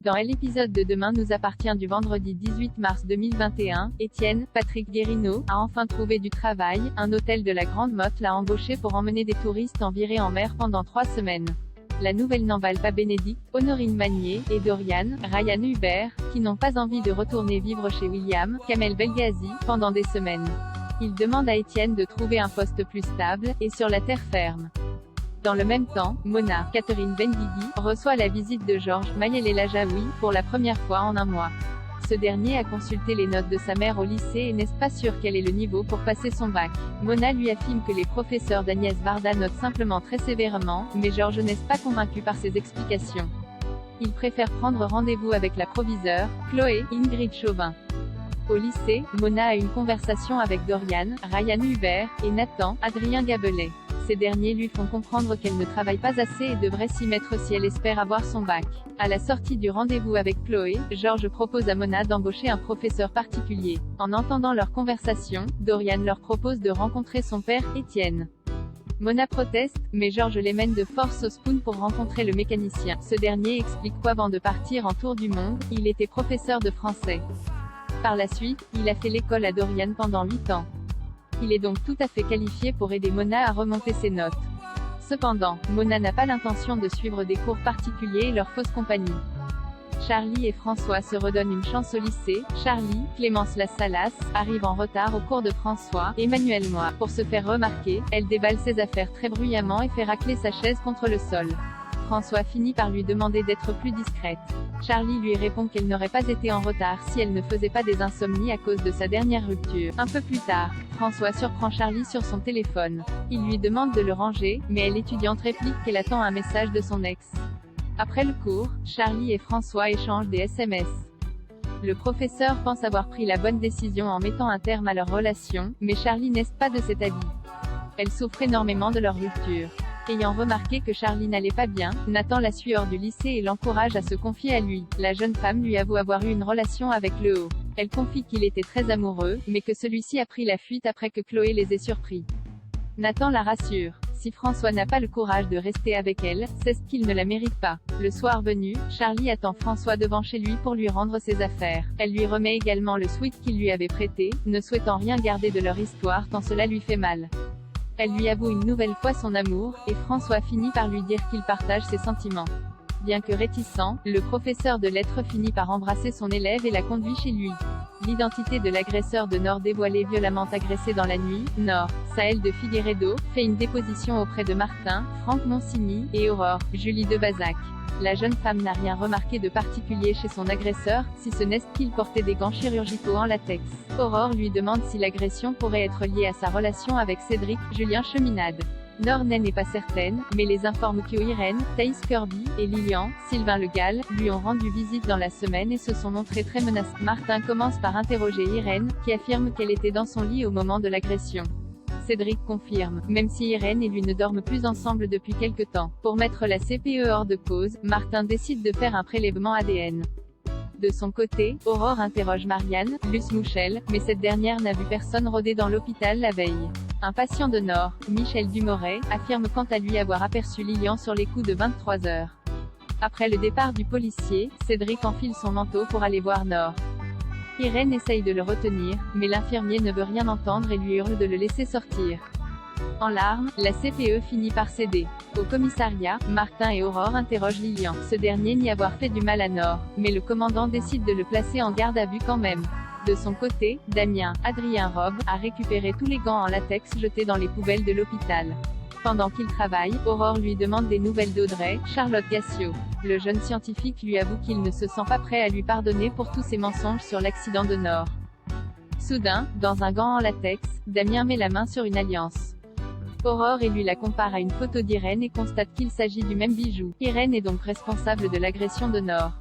Dans l'épisode de Demain nous appartient du vendredi 18 mars 2021, Étienne, Patrick Guérino, a enfin trouvé du travail. Un hôtel de la Grande Motte l'a embauché pour emmener des touristes en virée en mer pendant 3 semaines. La nouvelle n'emballe pas Bénédicte, Honorine Magnier, et Dorian, Ryan Hubert, qui n'ont pas envie de retourner vivre chez William, Kamel Belghazi, pendant des semaines. Il demande à Étienne de trouver un poste plus stable, et sur la terre ferme. Dans le même temps, Mona, Catherine Benguigui, reçoit la visite de Georges Mayel El Ajaoui, pour la première fois en un mois. Ce dernier a consulté les notes de sa mère au lycée et n'est pas sûr quel est le niveau pour passer son bac. Mona lui affirme que les professeurs d'Agnès Varda notent simplement très sévèrement, mais Georges n'est pas convaincu par ses explications. Il préfère prendre rendez-vous avec la proviseure, Chloé, Ingrid Chauvin. Au lycée, Mona a une conversation avec Dorian, Ryan Hubert, et Nathan, Adrien Gabelet. Ces derniers lui font comprendre qu'elle ne travaille pas assez et devrait s'y mettre si elle espère avoir son bac. À la sortie du rendez-vous avec Chloé, Georges propose à Mona d'embaucher un professeur particulier. En entendant leur conversation, Dorian leur propose de rencontrer son père, Étienne. Mona proteste, mais Georges les mène de force au Spoon pour rencontrer le mécanicien. Ce dernier explique qu'avant de partir en tour du monde, il était professeur de français. Par la suite, il a fait l'école à Dorian pendant 8 ans. Il est donc tout à fait qualifié pour aider Mona à remonter ses notes. Cependant, Mona n'a pas l'intention de suivre des cours particuliers et leur fausse compagnie. Charlie et François se redonnent une chance au lycée. Charlie, Clémence Lassalas, arrive en retard au cours de François, Emmanuel Moi. Pour se faire remarquer, elle déballe ses affaires très bruyamment et fait racler sa chaise contre le sol. François finit par lui demander d'être plus discrète. Charlie lui répond qu'elle n'aurait pas été en retard si elle ne faisait pas des insomnies à cause de sa dernière rupture. Un peu plus tard, François surprend Charlie sur son téléphone. Il lui demande de le ranger, mais l'étudiante réplique qu'elle attend un message de son ex. Après le cours, Charlie et François échangent des SMS. Le professeur pense avoir pris la bonne décision en mettant un terme à leur relation, mais Charlie n'est pas de cet avis. Elle souffre énormément de leur rupture. Ayant remarqué que Charlie n'allait pas bien, Nathan la suit hors du lycée et l'encourage à se confier à lui. La jeune femme lui avoue avoir eu une relation avec le haut. Elle confie qu'il était très amoureux, mais que celui-ci a pris la fuite après que Chloé les ait surpris. Nathan la rassure. Si François n'a pas le courage de rester avec elle, c'est ce qu'il ne la mérite pas. Le soir venu, Charlie attend François devant chez lui pour lui rendre ses affaires. Elle lui remet également le sweat qu'il lui avait prêté, ne souhaitant rien garder de leur histoire tant cela lui fait mal. Elle lui avoue une nouvelle fois son amour, et François finit par lui dire qu'il partage ses sentiments. Bien que réticent, le professeur de lettres finit par embrasser son élève et la conduit chez lui. L'identité de l'agresseur de Nord dévoilée violemment agressé dans la nuit, Nord, Saël de Figueiredo, fait une déposition auprès de Martin, Franck Monsigny, et Aurore, Julie de Bazac. La jeune femme n'a rien remarqué de particulier chez son agresseur, si ce n'est qu'il portait des gants chirurgicaux en latex. Aurore lui demande si l'agression pourrait être liée à sa relation avec Cédric, Julien Cheminade. Nord n'est pas certaine, mais les informe que Irène, Thaïs Kirby, et Lilian, Sylvain Le Gall, lui ont rendu visite dans la semaine et se sont montrés très menaçants. Martin commence par interroger Irène, qui affirme qu'elle était dans son lit au moment de l'agression. Cédric confirme, même si Irène et lui ne dorment plus ensemble depuis quelque temps. Pour mettre la CPE hors de cause, Martin décide de faire un prélèvement ADN. De son côté, Aurore interroge Marianne, Luce Mouchel, mais cette dernière n'a vu personne rôder dans l'hôpital la veille. Un patient de Nord, Michel Dumoret, affirme quant à lui avoir aperçu Lilian sur les coups de 23 h. Après le départ du policier, Cédric enfile son manteau pour aller voir Nord. Irène essaye de le retenir, mais l'infirmier ne veut rien entendre et lui hurle de le laisser sortir. En larmes, la CPE finit par céder. Au commissariat, Martin et Aurore interrogent Lilian. Ce dernier nie avoir fait du mal à Nord, mais le commandant décide de le placer en garde à vue quand même. De son côté, Damien, Adrien Robe, a récupéré tous les gants en latex jetés dans les poubelles de l'hôpital. Pendant qu'il travaille, Aurore lui demande des nouvelles d'Audrey, Charlotte Gassio. Le jeune scientifique lui avoue qu'il ne se sent pas prêt à lui pardonner pour tous ses mensonges sur l'accident de Nord. Soudain, dans un gant en latex, Damien met la main sur une alliance. Aurore et lui la compare à une photo d'Irène et constate qu'il s'agit du même bijou. Irène est donc responsable de l'agression de Nord.